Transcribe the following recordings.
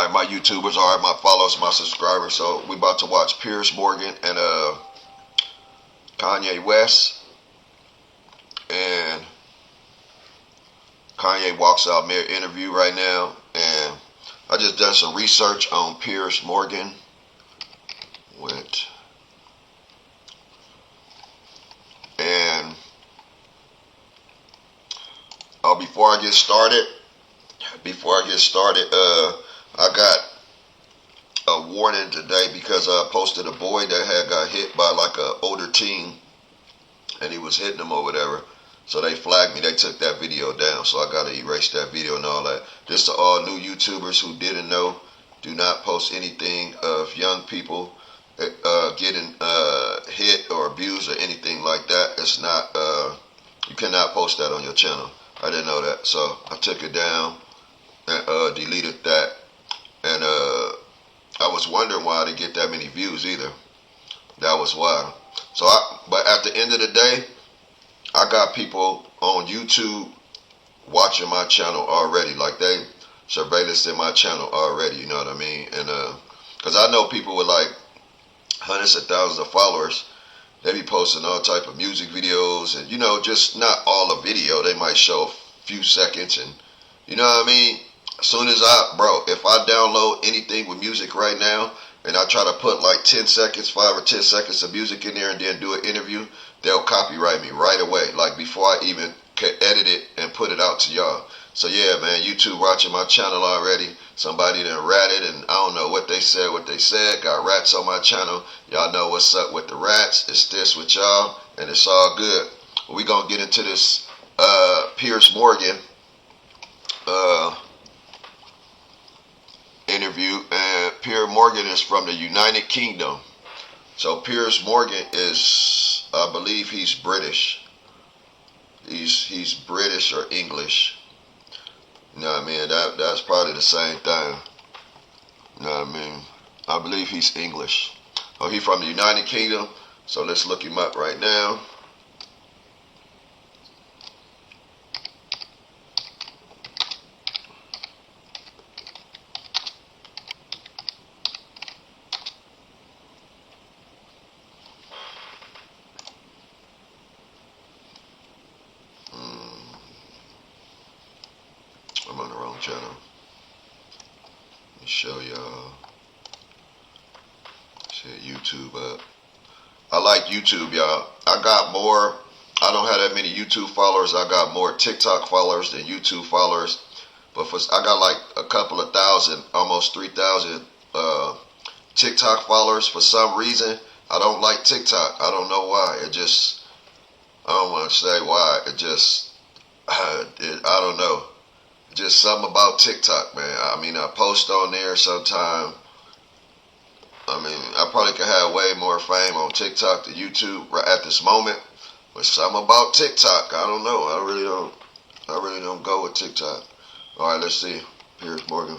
right, my YouTubers, all right, my followers, my subscribers. So we about to watch Piers Morgan and Kanye West. And Kanye walks out mid-interview right now. And I just done some research on Piers Morgan. And before I get started, I got a warning today because I posted a boy that had got hit by like a older teen, and he was hitting him or whatever. So they flagged me. They took that video down. So I gotta erase that video and all that. Just to all new YouTubers who didn't know, do not post anything of young people getting hit or abused or anything like that. It's not. You cannot post that on your channel. I didn't know that, so I took it down and deleted that. And I was wondering why I didn't get that many views either. That was why. But at the end of the day, I got people on YouTube watching my channel already. Like they surveillance in my channel already. You know what I mean? And because I know people with like hundreds of thousands of followers. They be posting all type of music videos and, you know, just not all a video. They might show a few seconds and, you know what I mean? As soon as if I download anything with music right now and I try to put like 10 seconds, 5 or 10 seconds of music in there and then do an interview, they'll copyright me right away. Like before I even can edit it and put it out to y'all. So yeah, man, YouTube watching my channel already. Somebody done ratted and I don't know what they said, got rats on my channel. Y'all know what's up with the rats. It's this with y'all and it's all good. We gonna get into this Piers Morgan interview. And Piers Morgan is from the United Kingdom. So Piers Morgan is, I believe he's British. He's British or English. You know what I mean? That's probably the same thing. You know what I mean? I believe he's English. Oh, he's from the United Kingdom. So let's look him up right now. I'm on the wrong channel. Let me show y'all. Set YouTube up. I like YouTube, y'all. I don't have that many YouTube followers. I got more TikTok followers than YouTube followers. But I got like a couple of thousand, almost 3,000 TikTok followers. For some reason, I don't like TikTok. I don't know why. I don't want to say why. I don't know. Just something about TikTok, man. I mean, I post on there sometime. I mean, I probably could have way more fame on TikTok than YouTube right at this moment. But something about TikTok, I don't know. I really don't go with TikTok. All right, let's see. Piers Morgan.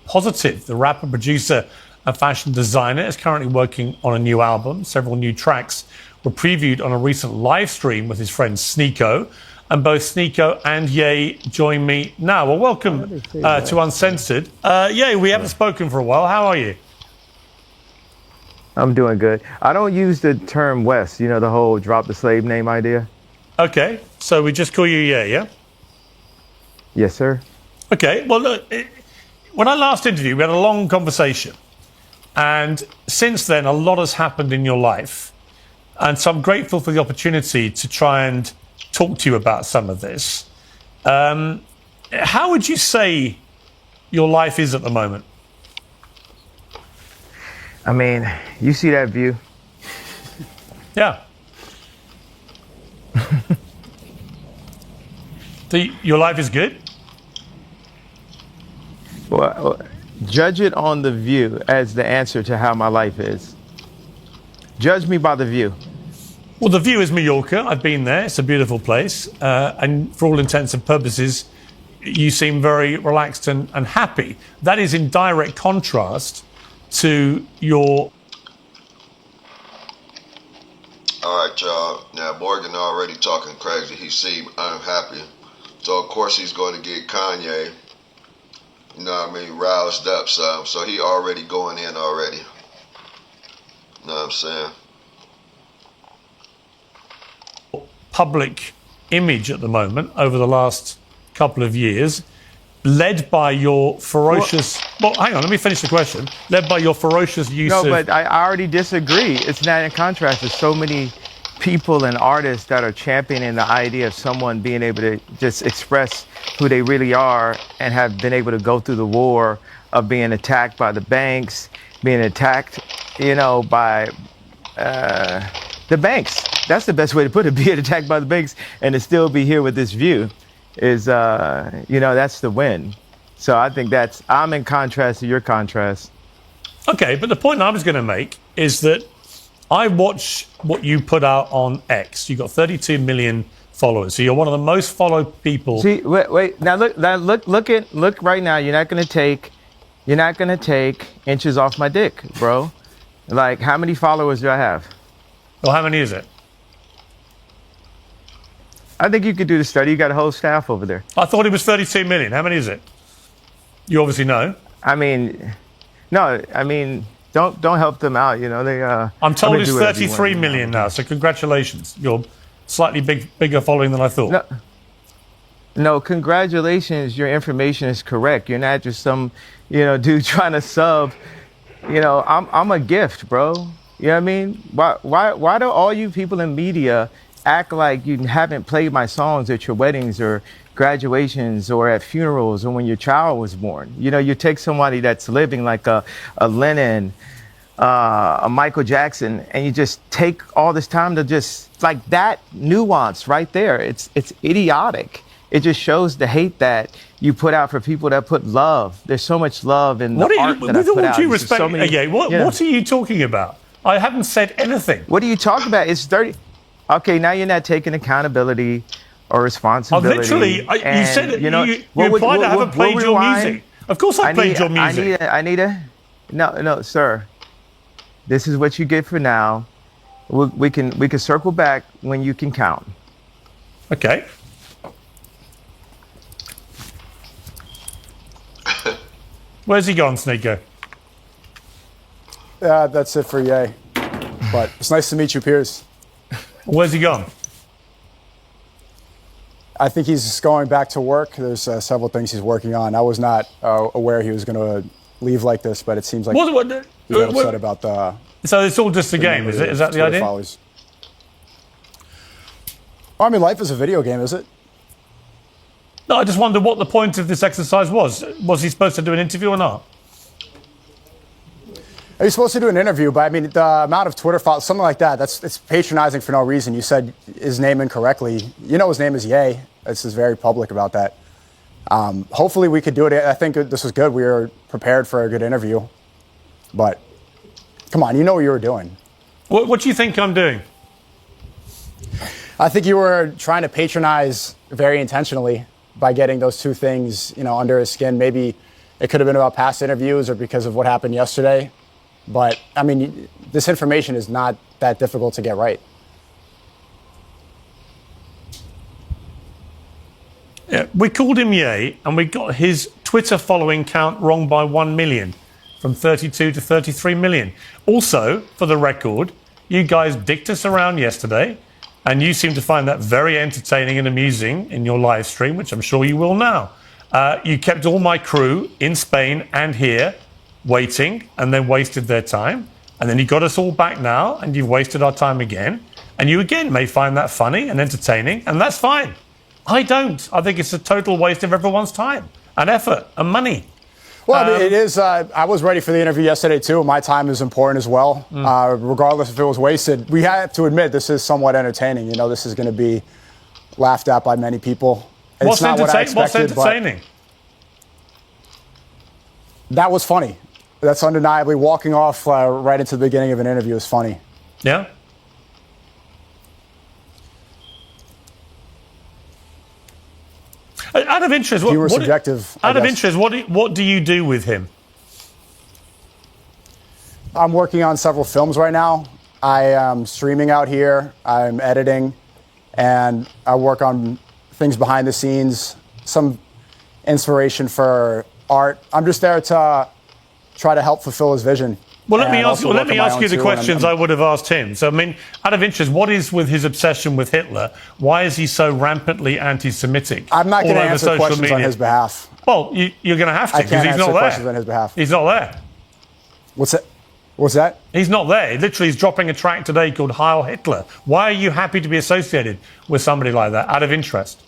Positive, the rapper, producer, and fashion designer, is currently working on a new album. Several new tracks were previewed on a recent live stream with his friend Sneako. And both Sneako and Ye join me now. Well, welcome to Uncensored. Ye, we haven't spoken for a while. How are you? I'm doing good. I don't use the term West, you know, the whole drop the slave name idea. Okay, so we just call you Ye, yeah? Yes, sir. Okay, well, look, when I last interviewed, we had a long conversation. And since then, a lot has happened in your life. And so I'm grateful for the opportunity to try and talk to you about some of this. How would you say your life is at the moment? I mean, you see that view? Yeah. Your life is good? Well, judge it on the view as the answer to how my life is. Judge me by the view. Well, the view is Mallorca. I've been there. It's a beautiful place. And for all intents and purposes, you seem very relaxed and happy. That is in direct contrast to your... All right, y'all. Now, Morgan already talking crazy. He seemed unhappy. So, of course, he's going to get Kanye, you know what I mean, roused up some. So, he already going in already. You know what I'm saying? Public image at the moment over the last couple of years, led by your ferocious... Well, hang on, let me finish the question. Led by your ferocious use of... No, but I already disagree. It's not in contrast. There's so many people and artists that are championing the idea of someone being able to just express who they really are and have been able to go through the war of being attacked by the banks, being attacked, you know, by the banks. That's the best way to put it, being attacked by the banks and to still be here with this view is, you know, that's the win. So I think I'm in contrast to your contrast. Okay, but the point I was going to make is that I watch what you put out on X. You got 32 million followers, so you're one of the most followed people. See, wait. Now look right now. You're not gonna take inches off my dick, bro. Like, how many followers do I have? Well, how many is it? I think you could do the study. You got a whole staff over there. I thought it was 32 million. How many is it? You obviously know. I mean, no. I mean, don't help them out. You know they. I'm told it's 33 million now. So congratulations. You're slightly bigger following than I thought. No, congratulations. Your information is correct. You're not just some, you know, dude trying to sub. You know, I'm a gift, bro. You know what I mean? Why do all you people in media act like you haven't played my songs at your weddings or graduations or at funerals or when your child was born? You know, you take somebody that's living like a Lennon, a Michael Jackson, and you just take all this time to just, like, that nuance right there. It's idiotic. It just shows the hate that you put out for people that put love. There's so much love in the art that I put out. What are you talking about? I haven't said anything. What are you talking about? It's 30. Okay, now you're not taking accountability or responsibility. You said it. You implied I haven't played your music. Of course I played your music. No, sir. This is what you get for now. We can circle back when you can count. Okay. Where's he gone, Sneako? That's it for Ye. But it's nice to meet you, Piers. Where's he gone? I think he's going back to work. There's several things he's working on. I was not aware he was going to leave like this, but it seems like he's upset about the... So it's all just a game, is it? Is that the idea? Well, I mean, life is a video game, is it? No, I just wondered what the point of this exercise was. Was he supposed to do an interview or not? Are you supposed to do an interview? But I mean, the amount of Twitter followers, something like that, it's patronizing for no reason. You said his name incorrectly. You know his name is Ye. This is very public about that. Hopefully we could do it. I think this was good. We were prepared for a good interview. But come on, you know what you were doing. What do you think I'm doing? I think you were trying to patronize very intentionally by getting those two things, under his skin. Maybe it could have been about past interviews or because of what happened yesterday. But, I mean, this information is not that difficult to get right. Yeah, we called him Ye, and we got his Twitter following count wrong by 1 million, from 32 to 33 million. Also, for the record, you guys dicked us around yesterday, and you seem to find that very entertaining and amusing in your live stream, which I'm sure you will now. You kept all my crew in Spain and here waiting, and then wasted their time. And then you got us all back now, and you've wasted our time again. And you again may find that funny and entertaining, and that's fine. I don't. I think it's a total waste of everyone's time and effort and money. Well, I mean, it is. I was ready for the interview yesterday, too. My time is important as well. Regardless if it was wasted, we have to admit this is somewhat entertaining. This is going to be laughed at by many people. It's not what I expected, what's entertaining? That was funny. That's undeniably walking off right into the beginning of an interview is funny. Yeah? Out of interest, Humor subjective. Out of interest, what do you do with him? I'm working on several films right now. I am streaming out here. I'm editing, and I work on things behind the scenes, some inspiration for art. I'm just there to try to help fulfill his vision. Well, let me ask you the questions I would have asked him. So, I mean, out of interest, what is with his obsession with Hitler? Why is he so rampantly anti-Semitic? I'm not going to answer questions on his behalf. Well, you're going to have to, because he's not there. Questions on his behalf. He's not there. What's that? What's that? He's not there. Literally, he's dropping a track today called Heil Hitler. Why are you happy to be associated with somebody like that, out of interest?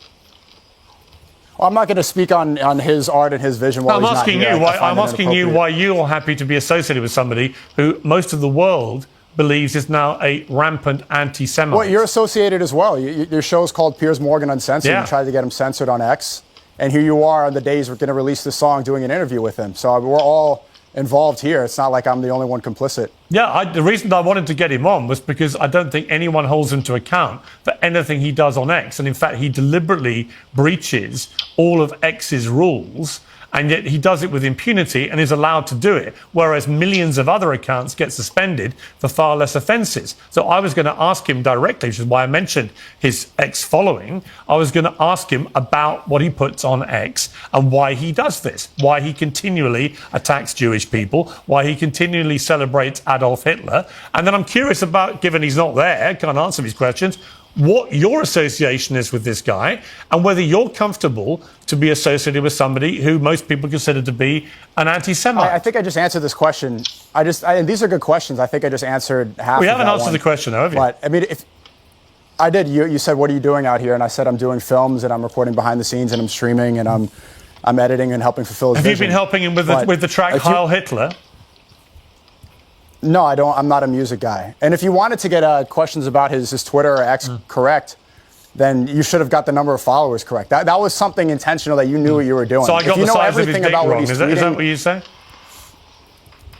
Well, I'm not going to speak on his art and his vision while I'm asking you why. I'm asking you why you're happy to be associated with somebody who most of the world believes is now a rampant anti-Semite. Well, you're associated as well. Your show's called Piers Morgan Uncensored. Yeah. You tried to get him censored on X, and here you are on the days we're going to release this song, doing an interview with him. So we're all involved here. It's not like I'm the only one complicit. Yeah, the reason I wanted to get him on was because I don't think anyone holds him to account for anything he does on X. And in fact, he deliberately breaches all of X's rules, and yet he does it with impunity and is allowed to do it, whereas millions of other accounts get suspended for far less offences. So I was going to ask him directly, which is why I mentioned his X following. I was going to ask him about what he puts on X and why he does this, why he continually attacks Jewish people, why he continually celebrates Adolf Hitler. And then I'm curious about, given he's not there, can't answer these questions, what your association is with this guy and whether you're comfortable to be associated with somebody who most people consider to be an anti-Semite. I think I just answered this question. And these are good questions. I think I just answered half. We haven't answered the question, have you? But I mean, if I did, you said, "What are you doing out here?" And I said, "I'm doing films and I'm recording behind the scenes and I'm streaming and I'm editing and helping fulfill his vision." Have you been helping him with the track Heil Hitler? No, I don't. I'm not a music guy. And if you wanted to get questions about his Twitter or X correct, then you should have got the number of followers correct. That was something intentional that you knew what you were doing. So I got the size of his dick wrong. Is that what you say?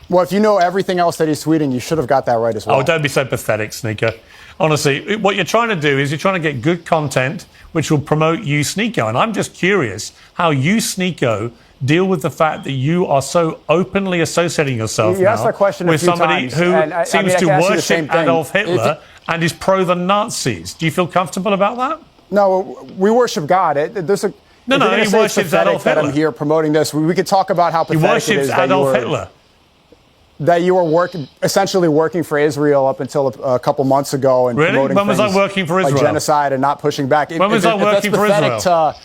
Well, if you know everything else that he's tweeting, you should have got that right as well. Oh, don't be so pathetic, Sneako. Honestly, what you're trying to do is you're trying to get good content which will promote you, Sneako. And I'm just curious how you, Sneako, deal with the fact that you are so openly associating yourself now with somebody who seems to worship Adolf Hitler and is pro the Nazis. Do you feel comfortable about that? No, we worship God. He worships Adolf Hitler. I'm here promoting this. We could talk about how pathetic he worships Adolf Hitler. That you were essentially working for Israel up until a couple months ago and promoting when was I working for Israel? Like genocide and not pushing back. When was I working for Israel?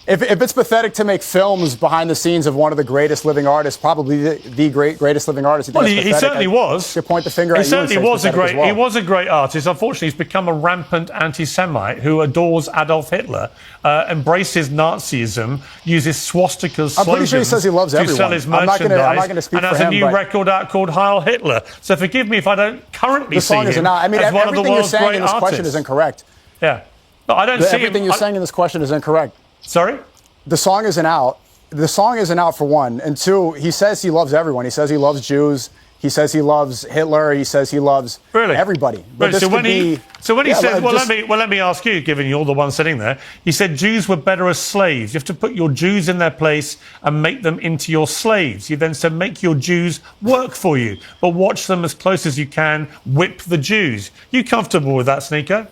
If it's pathetic to make films behind the scenes of one of the greatest living artists, probably the greatest living artist. Well, he certainly was. You point the finger at you. He certainly was he was a great artist. Unfortunately, he's become a rampant anti-Semite who adores Adolf Hitler, embraces Nazism, uses swastikas, slogans. I'm pretty sure he says he loves everyone. To sell his merchandise, I'm not going to speak for him. And has a new record out called Heil Hitler. So forgive me if I don't currently see him as one of the world's great artists. Everything you're saying in this question is incorrect. Yeah, but I don't see him. Everything you're saying in this question is incorrect. Sorry? The song isn't out. The song isn't out for one. And two, he says he loves everyone. He says he loves Jews. He says he loves Hitler. He says he loves everybody. But so when he said, let me ask you, given you're the one sitting there, he said Jews were better as slaves. You have to put your Jews in their place and make them into your slaves. You then said make your Jews work for you, but watch them as close as you can, whip the Jews. You comfortable with that, Sneako?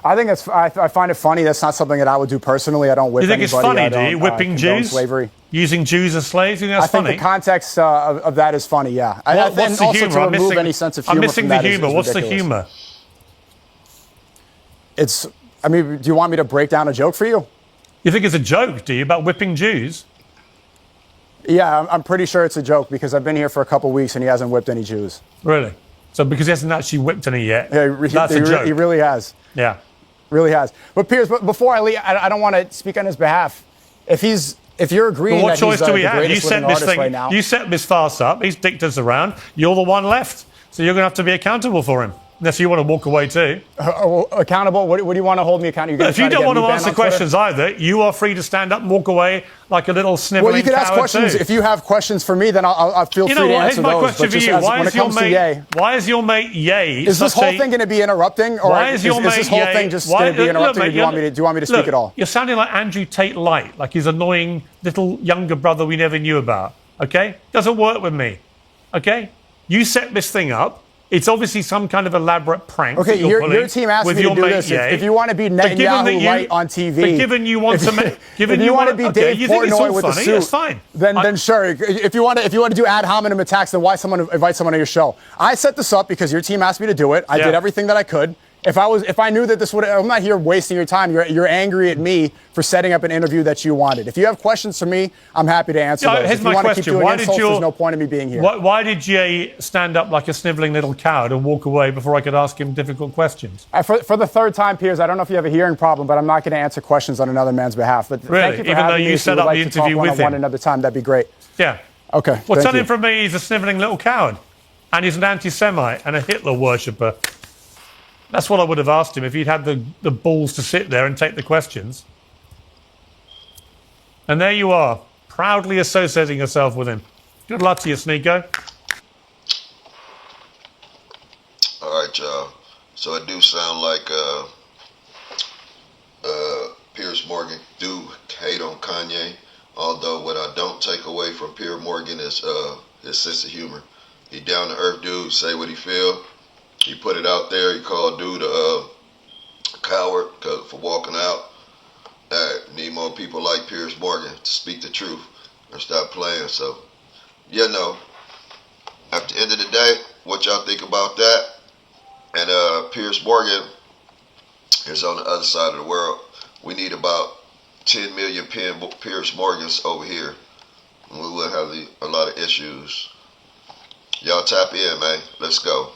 I think I find it funny. That's not something that I would do personally. I don't whip anybody. You think it's funny, do you? Whipping Jews? Slavery. Using Jews as slaves? You think that's funny? I think the context of that is funny, yeah. What's the humour? I'm missing the humour. What's the humour? Do you want me to break down a joke for you? You think it's a joke, do you, about whipping Jews? Yeah, I'm pretty sure it's a joke because I've been here for a couple weeks and he hasn't whipped any Jews. Really? So because he hasn't actually whipped any yet, that's a joke. He really has. Yeah. Really has. But Piers, before I leave, I don't want to speak on his behalf. If you're agreeing that he's the greatest living artist right now. You set this farce up. He's dicked us around. You're the one left. So you're going to have to be accountable for him. Unless you want to walk away too. Accountable? What do you want to hold me accountable? If you don't want to answer questions either, you are free to stand up and walk away like a little sniveling Well, you can ask questions. Too. If you have questions for me, then I'll feel free to answer those. Here's my question for you. Why is your mate Ye? Is this whole thing going to be interrupting, or is this whole thing just going to be interrupting? Or do you want me to speak at all? You're sounding like Andrew Tate Light, like his annoying little younger brother we never knew about. Okay, doesn't work with me. Okay, you set this thing up. It's obviously some kind of elaborate prank. Okay, your team asked me to do this. If you want to be Netanyahu Light on TV, but given you want to, be Dave Portnoy with the suit, that's fine. Then sure. If you want to do ad hominem attacks, then why invite someone on your show? I set this up because your team asked me to do it. I did everything that I could. If I knew that this would, I'm not here wasting your time. You're angry at me for setting up an interview that you wanted. If you have questions for me, I'm happy to answer those. Here's if you my want question. to keep doing insults, there's no point in me being here. Why did Jay stand up like a sniveling little coward and walk away before I could ask him difficult questions? For the third time, Piers, I don't know if you have a hearing problem, but I'm not going to answer questions on another man's behalf. But really? Thank you for Even though having you me. set up the interview with him another time, that'd be great. Yeah. Okay. Well, tell him from me he's a sniveling little coward, and he's an anti-Semite and a Hitler worshipper. That's what I would have asked him if he'd had the balls to sit there and take the questions. And there you are, proudly associating yourself with him. Good luck to you, Sneako. All right, y'all. So it do sound like Piers Morgan do hate on Kanye. Although what I don't take away from Piers Morgan is his sense of humor. He down to earth dude, say what he feel. He put it out there. He called dude a coward for walking out. Need more people like Piers Morgan to speak the truth and stop playing. So, at the end of the day, what y'all think about that? And Piers Morgan is on the other side of the world. We need about 10 million Piers Morgans over here. And we will have a lot of issues. Y'all tap in, man. Let's go.